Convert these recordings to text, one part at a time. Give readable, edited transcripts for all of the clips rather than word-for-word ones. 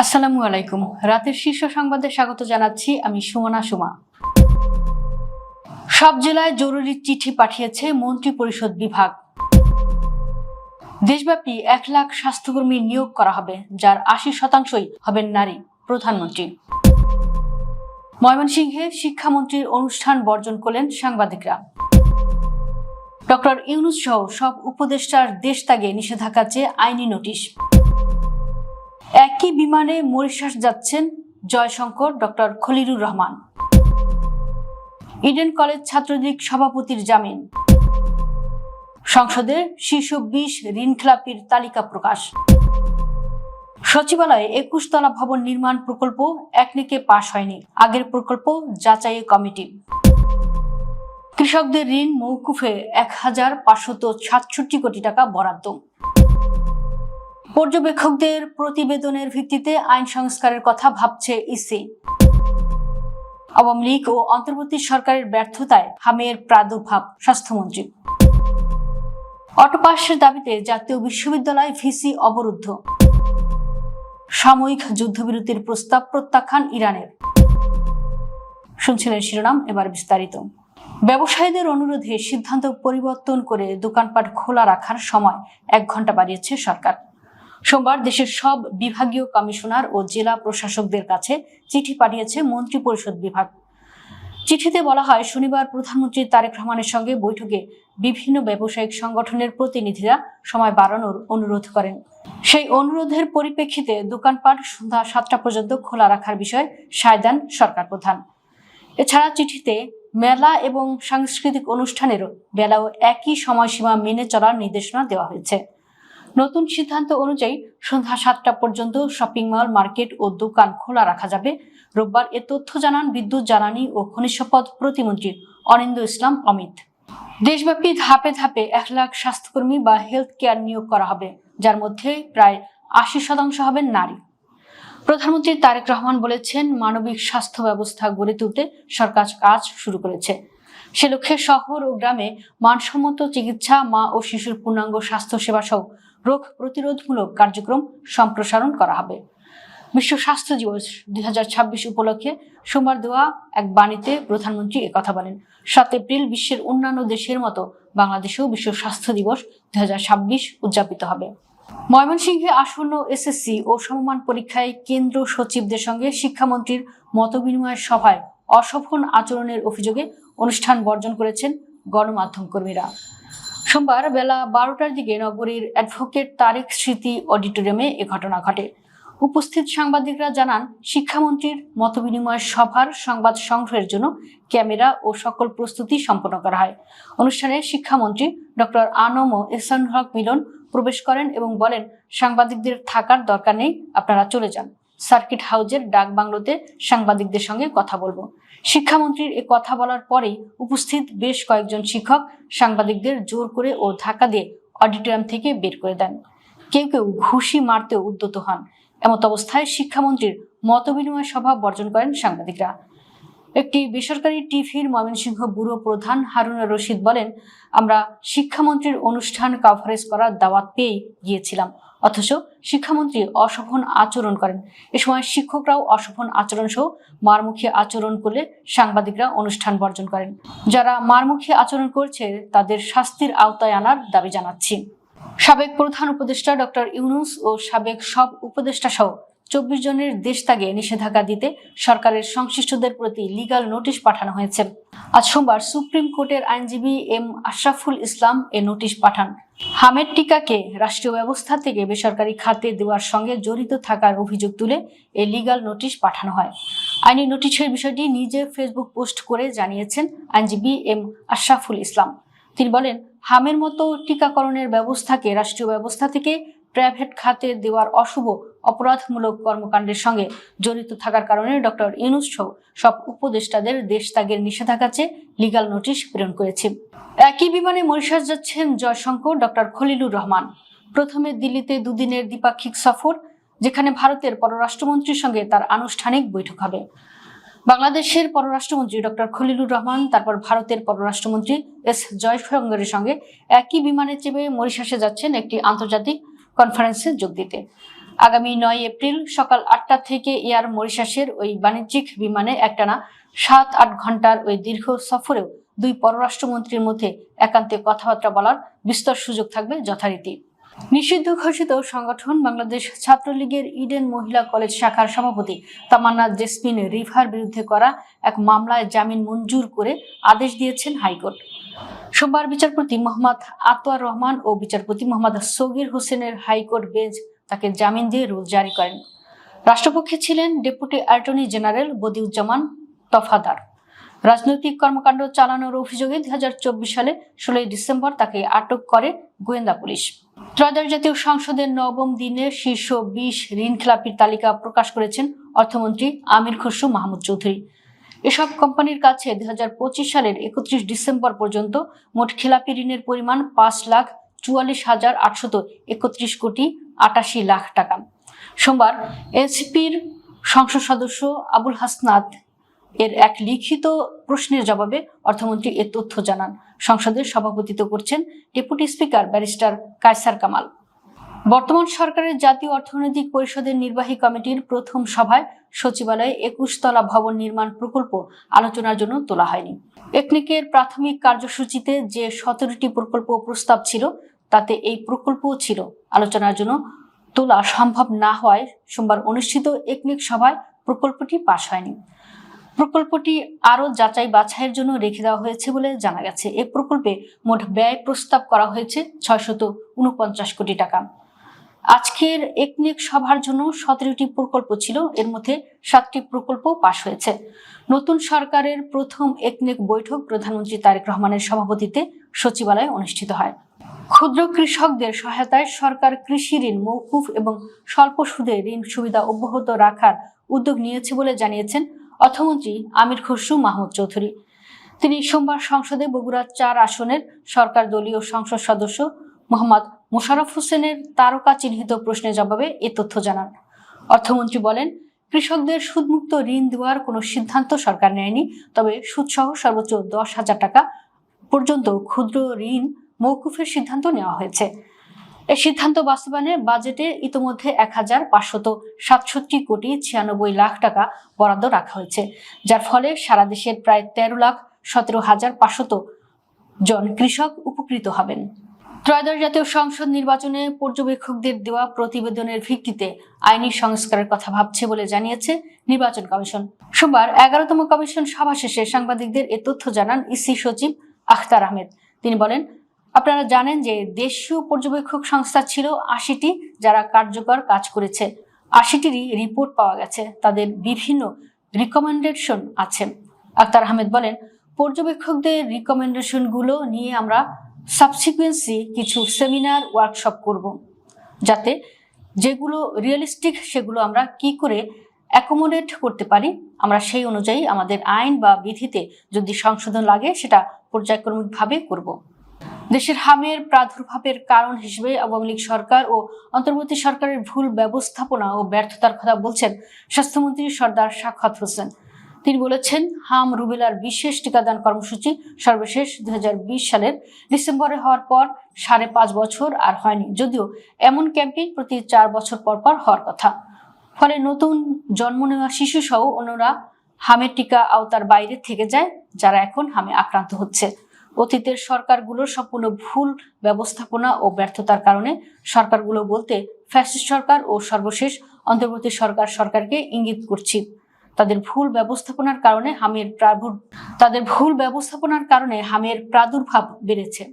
আসসালামু আলাইকুম। রাতের শীর্ষ সংবাদে স্বাগত জানাচ্ছি আমি সুমনা সুমা। সব জেলায় জরুরি চিঠি পাঠিয়েছে মন্ত্রী পরিষদ বিভাগ। দেশব্যাপী 1 লাখ স্বাস্থ্যকর্মী নিয়োগ করা হবে, যার 80% হবেন নারী। প্রধানমন্ত্রী। ময়মনসিংহে শিক্ষামন্ত্রীর অনুষ্ঠান বর্জন করলেন সাংবাদিকরা। ডক্টর ইউনূস সহ সব উপদেষ্টার দেশ ত্যাগে নিষেধাজ্ঞা চেয়ে আইনি নোটিশ। একই বিমানে মরিশাস যাচ্ছেন Jaishankar, doctor Khalilur Rahman. Eden college Chhatra League সভাপতির জামিন। সংসদে শীর্ষ 20 ঋণখেলাপির তালিকা প্রকাশ। সচিবালয়ে 21 তলা ভবন নির্মাণ প্রকল্প একনেকে পাশ হয়নি, আগের প্রকল্প যাচাই কমিটি। কৃষকদের ঋণ মওকুফে 1567 কোটি টাকা বরাদ্দ। পর্যবেক্ষকদের প্রতিবেদনের ভিত্তিতে আইন সংস্কারের কথা ভাবছে ইসি। আওয়ামী লীগ ও অন্তর্বর্তী সরকারের ব্যর্থতায় হামের প্রাদুর্ভাব। স্বাস্থ্যমন্ত্রী। অটোপাসের দাবিতে জাতীয় বিশ্ববিদ্যালয় ভিসি অবরুদ্ধ। সাময়িক যুদ্ধবিরতির প্রস্তাব প্রত্যাখ্যান ইরানের। শুনছিলেন শিরোনাম, এবার বিস্তারিত। ব্যবসায়ীদের অনুরোধে সিদ্ধান্ত পরিবর্তন করে দোকানপাট খোলা রাখার সময় 1 ঘন্টা বাড়িয়েছে সরকার। সোমবার দেশের সব বিভাগীয় কমিশনার ও জেলা প্রশাসকদের কাছে চিঠি পাঠিয়েছে মন্ত্রী পরিষদ বিভাগ। চিঠিতে বলা হয়, শনিবার প্রধানমন্ত্রী তারেক রহমানের সঙ্গে বৈঠকে বিভিন্ন ব্যবসায়িক সংগঠনের প্রতিনিধিরা সময় বাড়ানোর অনুরোধ করেন। সেই অনুরোধের পরিপ্রেক্ষিতে দোকানপাট সন্ধ্যা 7টা পর্যন্ত খোলা রাখার বিষয়ে সায় দেন সরকার প্রধান। এছাড়া চিঠিতে মেলা এবং সাংস্কৃতিক অনুষ্ঠানেরও বেলাও একই সময়সীমা মেনে চলার নির্দেশনা দেওয়া হয়েছে। নতুন সিদ্ধান্ত অনুযায়ী সন্ধ্যা 7টা পর্যন্ত শপিং মল, মার্কেট ও দোকান খোলা রাখা যাবে। রোববার এ তথ্য জানান বিদ্যুৎ, জ্বালানি ও খনিজ সম্পদ প্রতিমন্ত্রী অনিন্দ্য ইসলাম অমিত। দেশব্যাপী ধাপে ধাপে 1 লাখ স্বাস্থ্যকর্মী বা হেলথ কেয়ার নিয়োগ করা হবে, যার মধ্যে প্রায় 80% হবেন নারী। প্রধানমন্ত্রী তারেক রহমান বলেছেন, মানবিক স্বাস্থ্য ব্যবস্থা গড়ে তুলতে সরকার কাজ শুরু করেছে। সে লক্ষ্যে শহর ও গ্রামে মানসম্মত চিকিৎসা, মা ও শিশুর পূর্ণাঙ্গ স্বাস্থ্যসেবা সহ রোগ প্রতিরোধমূলক কার্যক্রম সম্প্রসারণ করা হবে। বিশ্ব স্বাস্থ্য দিবস 2026 উপলক্ষে সোমবার দেওয়া এক বাণীতে প্রধানমন্ত্রী একথা বলেন। 7 এপ্রিল বিশ্বের অন্যান্য দেশের মতো বাংলাদেশেও বিশ্ব স্বাস্থ্য দিবস 2026 উদযাপিত হবে। ময়মনসিংহে আসন্ন এসএসসি ও সমমান পরীক্ষায় কেন্দ্র সচিবদের সঙ্গে শিক্ষামন্ত্রীর মতবিনিময় সভায় অশোভন আচরণের অভিযোগে অনুষ্ঠান বর্জন করেছেন গণমাধ্যম কর্মীরা। সোমবার বেলা 12টার দিকে নগরীর অ্যাডভোকেট তারেক স্মৃতি অডিটোরিয়ামে এ ঘটনা ঘটে। উপস্থিত সাংবাদিকরা জানান, শিক্ষামন্ত্রীর মতবিনিময় সভার সংবাদ সংগ্রহের জন্য ক্যামেরা ও সকল প্রস্তুতি সম্পন্ন করা হয়। অনুষ্ঠানে শিক্ষামন্ত্রী ডক্টর আনম ও এহসানুল হক মিলন প্রবেশ করেন এবং বলেন, সাংবাদিকদের থাকার দরকার নেই, আপনারা চলে যান। সার্কিট হাউজের ডাক বাংলোতে সাংবাদিকদের সঙ্গে কথা বলবো। শিক্ষামন্ত্রীর এ কথা বলার পরেই উপস্থিত বেশ কয়েকজন শিক্ষক সাংবাদিকদের জোর করে ও ধাক্কা দিয়ে অডিটোরিয়াম থেকে বের করে দেন। কেউ কেউ ঘুষি মারতেও উদ্যত হন। এমত অবস্থায় শিক্ষামন্ত্রীর মতবিনিময় সভা বর্জন করেন সাংবাদিকরা। একটি বেসরকারি টিভির ময়মনসিংহ ব্যুরো প্রধান হারুন রশিদ বলেন, আমরা শিক্ষামন্ত্রীর অনুষ্ঠান কভারেজ করার দাওয়াত পেয়ে গিয়েছিলাম, অথচ শিক্ষামন্ত্রী অশোভন আচরণ করেন। এ সময় শিক্ষকরাও অশোভন আচরণ সহ মারমুখী আচরণ করলে সাংবাদিকরা অনুষ্ঠান বর্জন করেন। যারা মারমুখী আচরণ করছে তাদের শাস্তির আওতায় আনার দাবি জানাচ্ছি। সাবেক প্রধান উপদেষ্টা ডক্টর ইউনূস ও সাবেক সব উপদেষ্টা সহ 24 জনের দেশ ত্যাগে নিষেধাজ্ঞা দিতে সরকারের সংশ্লিষ্টদের প্রতি লিগ্যাল নোটিশ পাঠানো হয়েছে। আজ সোমবার সুপ্রিম কোর্টের আইনজীবী এম আশরাফুল ইসলাম এ নোটিশ পাঠান। হামের টিকাকে রাষ্ট্রীয় ব্যবস্থা থেকে বেসরকারি খাতে দেওয়ার সঙ্গে জড়িত থাকার অভিযোগ তুলে এ লিগ্যাল নোটিশ পাঠানো হয়। আইনি নোটিশের বিষয়টি নিজে ফেসবুক পোস্ট করে জানিয়েছেন আইনজীবী এম আশরাফুল ইসলাম। তিনি বলেন, হামের মতো টিকাকরণের ব্যবস্থাকে রাষ্ট্রীয় ব্যবস্থা থেকে প্রাইভেট খাতে দেওয়ার অশুভ অপরাধমূলক কর্মকাণ্ডের সঙ্গে জড়িত থাকার কারণে ডক্টর ইউনূস সহ সব উপদেষ্টাদের দেশ ত্যাগের নিষেধাজ্ঞা চেয়ে লিগ্যাল নোটিশ প্রেরণ করেছে। একই বিমানে মরিশাস যাচ্ছেন জয়শঙ্কর, ডক্টর খলিলুর রহমান। প্রথমে দিল্লিতে 2 দিনের দ্বিপাক্ষিক সফর, যেখানে ভারতের পররাষ্ট্রমন্ত্রীর সঙ্গে তার আনুষ্ঠানিক বৈঠক হবে। বাংলাদেশের পররাষ্ট্রমন্ত্রী ডক্টর খলিলুর রহমান তারপর ভারতের পররাষ্ট্রমন্ত্রী এস জয়শঙ্করের সঙ্গে একই বিমানে চেপে মরিশাসে যাচ্ছেন একটি আন্তর্জাতিক কনফারেন্সে যোগ দিতে। আগামী 9 এপ্রিল সকাল 8টা থেকে এয়ার মরিশাসের ওই বাণিজ্যিক বিমানে একটানা 7-8 ঘন্টার ওই দীর্ঘ সফরেও দুই পররাষ্ট্রমন্ত্রীর মধ্যে একান্তে কথাবার্তা বলার বিস্তর সুযোগ থাকবে যথারীতি। নিষিদ্ধ ঘোষিত সংগঠন বাংলাদেশ ছাত্রলীগের ইডেন মহিলা কলেজ শাখার সভাপতি তামান্না জেসমিন রিভার বিরুদ্ধে করা এক মামলায় জামিন মঞ্জুর করে আদেশ দিয়েছেন হাইকোর্ট। সোমবার বিচারপতি মোহাম্মদ আতোয়ার রহমান ও বিচারপতি মোহাম্মদ সগির হোসেনের হাইকোর্ট বেঞ্চ তাকে জামিন দিয়ে রুল জারি করেন। রাষ্ট্রপক্ষে ছিলেন deputy attorney general Badiuzzaman Tafadar. রাজনৈতিক কর্মকাণ্ড চালানোর অভিযোগে 2024 সালে 16 ডিসেম্বর তাকে আটক করে গোয়েন্দা পুলিশ। ত্রয়োদশ জাতীয় সংসদের 9ম দিনে শীর্ষ 20 ঋণখেলাপির তালিকা প্রকাশ করেছেন অর্থমন্ত্রী আমির খসরু মাহমুদ চৌধুরী। এসব কোম্পানির কাছে 2025 সালের 31 ডিসেম্বর পর্যন্ত মোট খেলাপি ঋণের পরিমাণ 5,44,831 কোটি 88 লাখ টাকা। সোমবার এনসিপির সংসদ সদস্য আবুল হাসনাত এর এক লিখিত প্রশ্নের জবাবে অর্থমন্ত্রী এ তথ্য জানান। সংসদের সভাপতিত্ব করছেন deputy speaker barrister Kaiser Kamal. বর্তমান সরকারের জাতীয় অর্থনৈতিক পরিষদের নির্বাহী কমিটির প্রথম সভায় সচিবালয়ে 21 তলা ভবন নির্মাণ প্রকল্প আলোচনার জন্য তোলা হয়নি। একনেকের প্রাথমিক কার্যসূচিতে যে 17টি প্রকল্প প্রস্তাব ছিল তাতে এই প্রকল্পও ছিল। আলোচনার জন্য তোলা সম্ভব না হওয়ায় সোমবার অনুষ্ঠিত একনেক সভায় প্রকল্পটি পাশ হয়নি। প্রকল্পটি আরও যাচাই বাছাইয়ের জন্য রেখে দেওয়া হয়েছে বলে জানা গেছে। এ প্রকল্পে মোট ব্যয় প্রস্তাব করা হয়েছে 649 কোটি টাকা। আজকের একনেক সভার জন্য 17টি প্রকল্প ছিল, এর মধ্যে 7টি প্রকল্প পাশ হয়েছে। নতুন সরকারের প্রথম একনেক বৈঠক প্রধানমন্ত্রী তারেক রহমানের সভাপতিত্বে সচিবালয়ে অনুষ্ঠিত হয়। ক্ষুদ্র কৃষকদের সহায়তায় সরকার কৃষি ঋণ মওকুফ এবং স্বল্প সুদে ঋণ সুবিধা অব্যাহত রাখার উদ্যোগ নিয়েছে বলে জানিয়েছেন অর্থমন্ত্রী আমির খসরু মাহমুদ চৌধুরী। তিনি সোমবার সংসদে বগুড়া 4 আসনের সরকার দলীয় সংসদ সদস্য মোহাম্মদ মোশাররফ হোসেনের তারকা চিহ্নিত প্রশ্নের জবাবে এ তথ্য জানান। অর্থমন্ত্রী বলেন, কৃষকদের সুদমুক্ত ঋণ দেওয়ার কোনো সিদ্ধান্ত সরকার নেয়নি, তবে সুদসহ সর্বোচ্চ 10,000 টাকা পর্যন্ত ক্ষুদ্র ঋণ মওকুফের সিদ্ধান্ত নেওয়া হয়েছে। এই সিদ্ধান্ত বাস্তবায়নে বাজেটে ইতোমধ্যে 1,567 কোটি 96 লাখ টাকা বরাদ্দ রাখা হয়েছে, যার ফলে সারা দেশের প্রায় 13,17,500 জন কৃষক উপকৃত হবেন। ত্রয়োদশ জাতীয় সংসদ নির্বাচনে পর্যবেক্ষকদের দেওয়া প্রতিবেদনের ভিত্তিতে আইনি সংস্কারের কথা ভাবছে বলে জানিয়েছে নির্বাচন কমিশন। সোমবার 11তম কমিশন সভা শেষে সাংবাদিকদের এ তথ্য জানান ইসি সচিব আখতার আহমেদ। তিনি বলেন, আপনারা জানেন যে দেশীয় পর্যবেক্ষক সংস্থা ছিল 80টি, যারা কার্যকর কাজ করেছে। 80টিরই রিপোর্ট পাওয়া গেছে, তাদের বিভিন্ন রিকমেন্ডেশন আছে। আখতার আহমেদ বলেন, পর্যবেক্ষকদের রিকমেন্ডেশনগুলো নিয়ে আমরা সাবসিকুয়েন্সলি কিছু সেমিনার ওয়ার্কশপ করব, যাতে যেগুলো রিয়েলিস্টিক সেগুলো আমরা কি করে অ্যাকোমোডেট করতে পারি। আমরা সেই অনুযায়ী আমাদের আইন বা বিধিতে যদি সংশোধন লাগে সেটা পর্যায়ক্রমিকভাবে করব। দেশের হামের প্রাদুর্ভাবের কারণ হিসেবে আওয়ামী লীগ সরকার ও অন্তর্বর্তী সরকারের ভুল ব্যবস্থাপনা ও ব্যর্থতার কথা বলছেন স্বাস্থ্যমন্ত্রী সরদার সাখাওয়াত হোসেন। তিনি বলেছেন, হাম রুবেলার বিশেষ টিকাদান কর্মসূচি সর্বশেষ 2020 সালের ডিসেম্বরে হওয়ার পর 5.5 বছর আর হয়নি, যদিও এমন ক্যাম্পেইন প্রতি 4 বছর পর পর হওয়ার কথা। ফলে নতুন জন্ম নেওয়া শিশু সহ অন্যরা হামের টিকা আওতার বাইরে থেকে যায়, যারা এখন হামে আক্রান্ত হচ্ছে। অতীতের সরকারগুলোর সম্পূর্ণ ভুল ব্যবস্থাপনা ও ব্যর্থতার কারণে সরকারগুলো বলতে ফ্যাসিস্ট সরকার ও সর্বশেষ অন্তর্বর্তী সরকারকে ইঙ্গিত করছি। তাদের ভুল ব্যবস্থাপনার কারণে হামের প্রাদুর্ভাব বেড়েছে।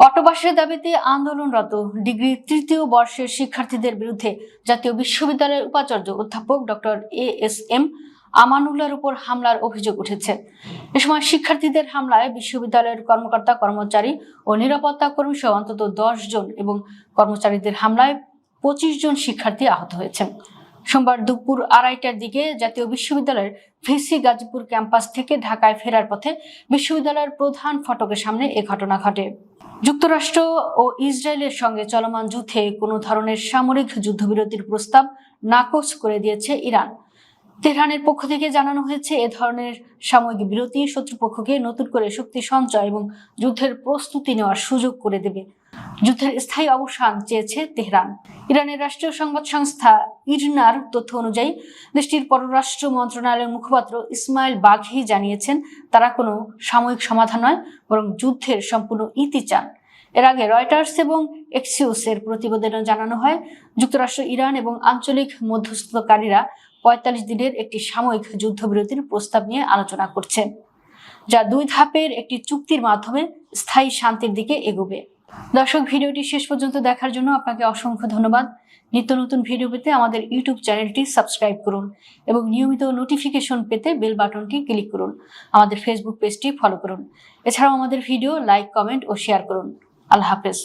অটোবাসের দাবিতে আন্দোলনরত ডিগ্রি 3য় বর্ষের শিক্ষার্থীদের বিরুদ্ধে জাতীয় বিশ্ববিদ্যালয়ের উপাচার্য অধ্যাপক ডক্টর ASM আমানুল্লাহর উপর হামলার অভিযোগ উঠেছে। এ সময় শিক্ষার্থীদের হামলায় বিশ্ববিদ্যালয়ের কর্মকর্তা কর্মচারী ও নিরাপত্তা কর্মী সহ অন্তত 10 জন এবং কর্মচারীদের হামলায় 25 জন শিক্ষার্থী আহত হয়েছেন। সোমবার দুপুর 2:30টার দিকে জাতীয় বিশ্ববিদ্যালয়ের ভিসি গাজীপুর ক্যাম্পাস থেকে ঢাকায় ফেরার পথে বিশ্ববিদ্যালয়ের প্রধান ফটকের সামনে এ ঘটনা ঘটে। যুক্তরাষ্ট্র ও ইসরায়েলের সঙ্গে চলমান যুদ্ধে কোনো ধরনের সামরিক যুদ্ধবিরতির প্রস্তাব নাকচ করে দিয়েছে ইরান। তেহরানের পক্ষ থেকে জানানো হয়েছে, এ ধরনের সাময়িক বিরতি শত্রুপক্ষকে নতুন করে শক্তি সঞ্চয় এবং যুদ্ধের প্রস্তুতি নেওয়ার সুযোগ করে দেবে। যুদ্ধের স্থায়ী অবসান চেয়েছে তেহরান। ইরানের রাষ্ট্রীয় সংবাদ সংস্থা ইরনার তথ্য অনুযায়ী দেশটির পররাষ্ট্র মন্ত্রণালয়ের মুখপাত্র ইসমাইল বাঘি জানিয়েছেন, তারা কোনো সাময়িক সমাধান নয়, বরং যুদ্ধের সম্পূর্ণ ইতি চান। এর আগে রয়টার্স এবং এক্সিওসের প্রতিবেদনে জানানো হয়, যুক্তরাষ্ট্র, ইরান এবং আঞ্চলিক মধ্যস্থতাকারীরা ৪৫ দিনের একটি সাময়িক যুদ্ধবিরতির প্রস্তাব নিয়ে আলোচনা করছেন, যা 2 ধাপের একটি চুক্তির মাধ্যমে স্থায়ী শান্তির দিকে এগোবে। দর্শক, ভিডিওটি শেষ পর্যন্ত দেখার জন্য আপনাকে অসংখ্য ধন্যবাদ। নিত্য নতুন ভিডিও পেতে আমাদের ইউটিউব চ্যানেলটি সাবস্ক্রাইব করুন এবং নিয়মিত নোটিফিকেশন পেতে বেল বাটনটি ক্লিক করুন। আমাদের ফেসবুক পেজটি ফলো করুন। এছাড়াও আমাদের ভিডিও লাইক, কমেন্ট ও শেয়ার করুন। আল্লাহ হাফেজ।